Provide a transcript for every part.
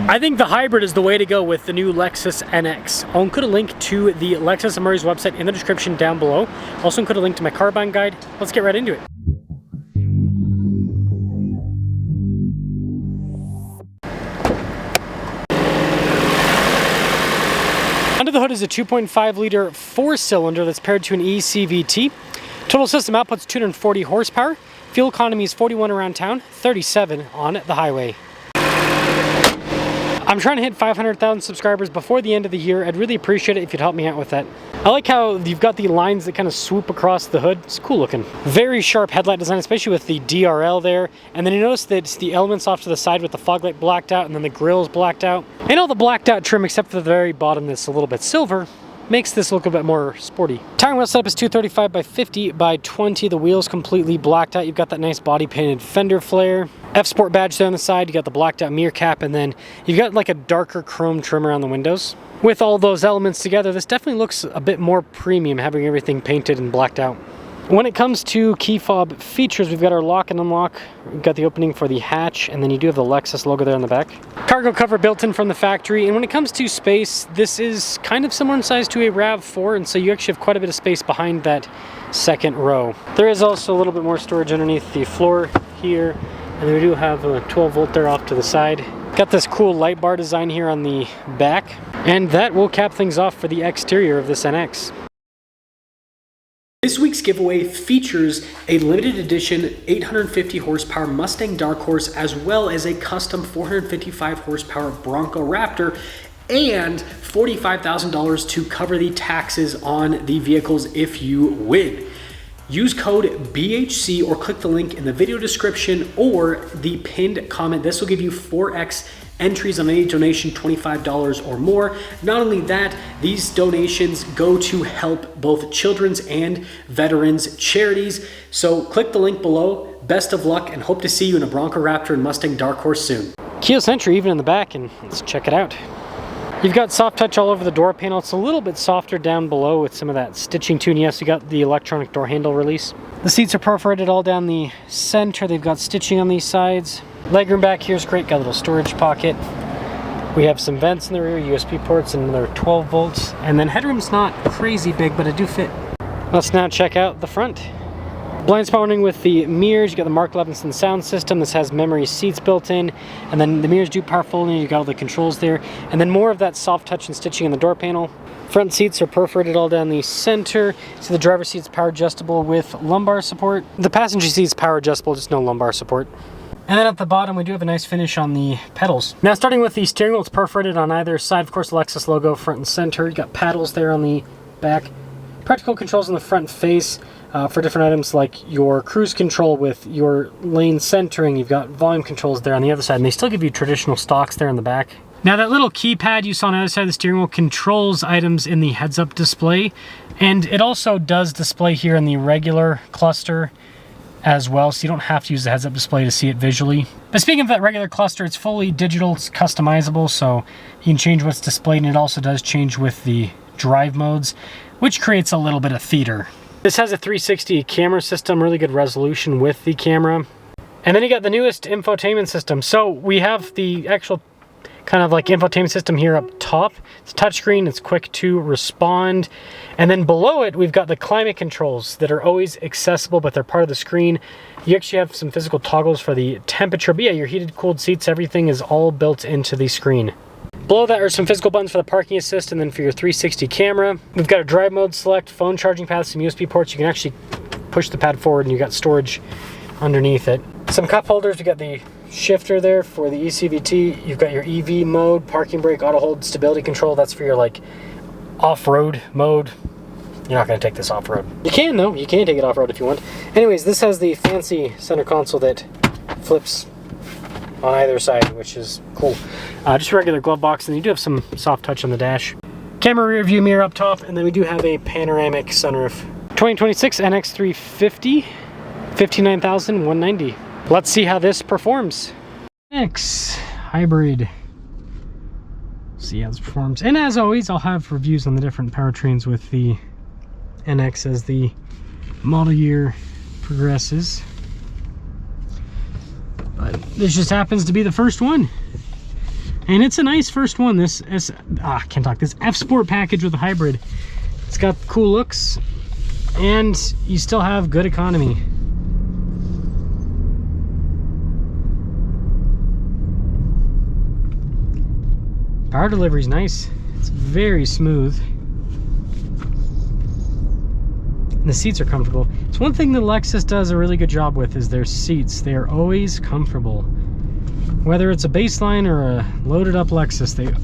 I think the hybrid is the way to go with the new Lexus NX. I'll include a link to the Lexus Murray's website in the description down below. I'll also include a link to my car buying guide. Let's get right into it. Under the hood is a 2.5 liter 4-cylinder that's paired to an eCVT. Total system output's 240 horsepower. Fuel economy is 41 around town, 37 on the highway. I'm trying to hit 500,000 subscribers before the end of the year. I'd really appreciate it if you'd help me out with that. I like how you've got the lines that kind of swoop across the hood. It's cool looking. Very sharp headlight design, especially with the DRL there. And then you notice that it's the elements off to the side with the fog light blacked out and then the grille's blacked out. And all the blacked out trim except for the very bottom that's a little bit silver makes this look a bit more sporty. Tire and wheel setup is 235 by 50 by 20. The wheel's completely blacked out. You've got that nice body painted fender flare. F-Sport badge there on the side. You got the blacked out mirror cap, and then you've got like a darker chrome trim around the windows. With all those elements together, this definitely looks a bit more premium, having everything painted and blacked out. When it comes to key fob features, we've got our lock and unlock. We've got the opening for the hatch, and then you do have the Lexus logo there on the back. Cargo cover built in from the factory, and when it comes to space, this is kind of similar in size to a RAV4, and so you actually have quite a bit of space behind that second row. There is also a little bit more storage underneath the floor here, and we do have a 12 volt there off to the side. Got this cool light bar design here on the back, and that will cap things off for the exterior of this NX. This week's giveaway features a limited edition 850 horsepower Mustang Dark Horse, as well as a custom 455 horsepower Bronco Raptor, and $45,000 to cover the taxes on the vehicles if you win. Use code BHC or click the link in the video description or the pinned comment. This will give you 4x entries on any donation, $25 or more. Not only that, these donations go to help both children's and veterans charities. So click the link below. Best of luck and hope to see you in a Bronco Raptor and Mustang Dark Horse soon. Keyless entry even in the back, and let's check it out. You've got soft touch all over the door panel. It's a little bit softer down below with some of that stitching too. And yes, you got the electronic door handle release. The seats are perforated all down the center. They've got stitching on these sides. Legroom back here is great. Got a little storage pocket. We have some vents in the rear, USB ports, and another 12 volts. And then headroom's not crazy big, but it do fit. Let's now check out the front. Blind spot warning with the mirrors. You got the Mark Levinson sound system. This has memory seats built in, and then the mirrors do power folding. You got all the controls there, and then more of that soft touch and stitching on the door panel. Front seats are perforated all down the center. So the driver's seat's power adjustable with lumbar support. The passenger seat's power adjustable, just no lumbar support. And then at the bottom, we do have a nice finish on the pedals. Now, starting with the steering wheel, it's perforated on either side. Of course, the Lexus logo front and center. You got paddles there on the back. Practical controls on the front face for different items like your cruise control with your lane centering. You've got volume controls there on the other side, and they still give you traditional stocks there in the back. Now, that little keypad you saw on the other side of the steering wheel controls items in the heads-up display, and it also does display here in the regular cluster as well, so you don't have to use the heads-up display to see it visually. But speaking of that regular cluster, it's fully digital, it's customizable, so you can change what's displayed, and it also does change with the drive modes, which creates a little bit of theater. This has a 360 camera system, really good resolution with the camera. And then you got the newest infotainment system. So we have the actual kind of like infotainment system here up top. It's touchscreen, it's quick to respond. And then below it, we've got the climate controls that are always accessible, but they're part of the screen. You actually have some physical toggles for the temperature, but yeah, your heated, cooled seats, everything is all built into the screen. Below that are some physical buttons for the parking assist and then for your 360 camera. We've got a drive mode select, phone charging pads, some USB ports. You can actually push the pad forward and you got storage underneath it. Some cup holders. We got the shifter there for the eCVT. You've got your EV mode, parking brake, auto hold, stability control. That's for your like off-road mode. You're not going to take this off-road. You can though. You can take it off-road if you want. Anyways, this has the fancy center console that flips on either side, which is cool. Just a regular glove box, and you do have some soft touch on the dash. Camera rear view mirror up top, and then we do have a panoramic sunroof. 2026 NX 350, $59,190. Let's see how this performs. NX hybrid. See how this performs. And as always, I'll have reviews on the different powertrains with the NX as the model year progresses. But this just happens to be the first one. And it's a nice first one. This can't talk. This F Sport package with a hybrid. It's got cool looks, and you still have good economy. Power delivery is nice. It's very smooth. And the seats are comfortable. It's one thing that Lexus does a really good job with is their seats. They are always comfortable. Whether it's a baseline or a loaded up Lexus, they're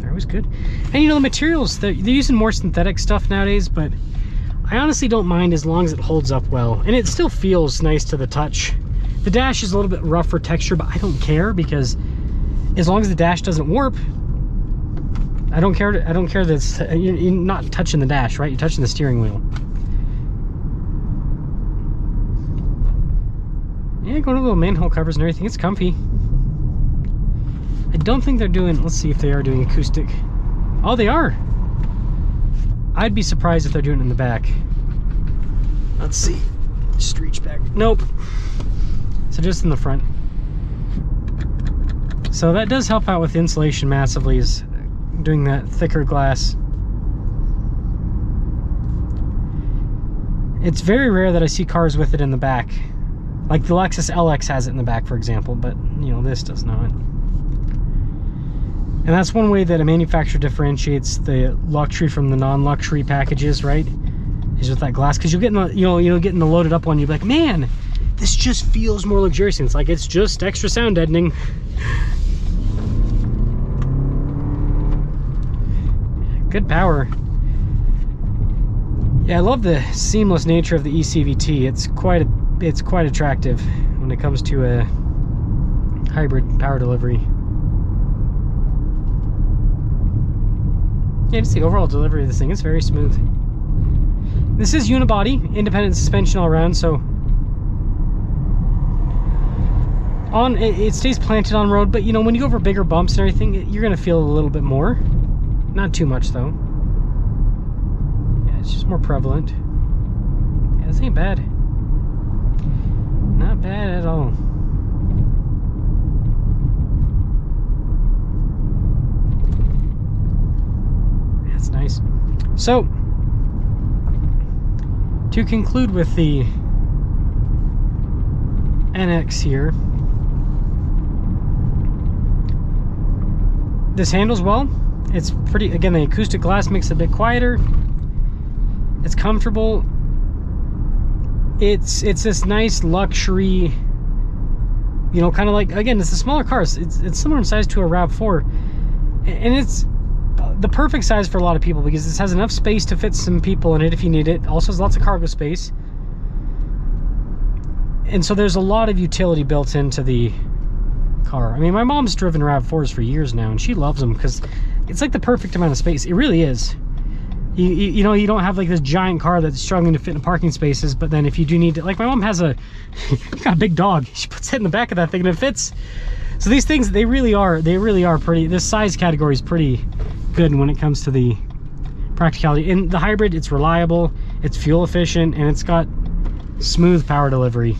always good. And you know, the materials, they're using more synthetic stuff nowadays, but I honestly don't mind as long as it holds up well. And it still feels nice to the touch. The dash is a little bit rough for texture, but I don't care, because as long as the dash doesn't warp, I don't care that you're not touching the dash, right? You're touching the steering wheel. Yeah, going to little manhole covers and everything. It's comfy. I don't think they're doing, let's see if they are doing acoustic. Oh, they are. I'd be surprised if they're doing it in the back. Let's see. Just reach back. Nope. So just in the front. So that does help out with insulation massively, is doing that thicker glass. It's very rare that I see cars with it in the back. Like the Lexus LX has it in the back, for example, but you know, this does not. And that's one way that a manufacturer differentiates the luxury from the non-luxury packages, right? Is with that glass, because you'll get in the, getting the loaded up one, you'll be like, man, this just feels more luxurious. And it's like, it's just extra sound deadening. Good power. Yeah, I love the seamless nature of the eCVT. It's quite attractive when it comes to a hybrid power delivery. Yeah, just the overall delivery of this thing is very smooth. This is unibody, independent suspension all around, so it stays planted on road, but you know, when you go over bigger bumps and everything, you're gonna feel a little bit more. Not too much though. Yeah, it's just more prevalent. Yeah, this ain't bad. Not bad at all. That's nice. So, to conclude with the NX here, this handles well. It's pretty, again, the acoustic glass makes it a bit quieter. It's comfortable. It's this nice luxury, you know, kind of like, again, it's a smaller car. It's similar in size to a RAV4, and it's the perfect size for a lot of people, because this has enough space to fit some people in it if you need it. Also has lots of cargo space, and so there's a lot of utility built into the car. I mean, my mom's driven RAV4s for years now, and she loves them because it's like the perfect amount of space. It really is. You know, you don't have like this giant car that's struggling to fit in parking spaces, but then if you do need to, like my mom has got a big dog. She puts it in the back of that thing and it fits. So these things, they really are pretty, this size category is pretty good when it comes to the practicality. In the hybrid, it's reliable, it's fuel efficient, and it's got smooth power delivery.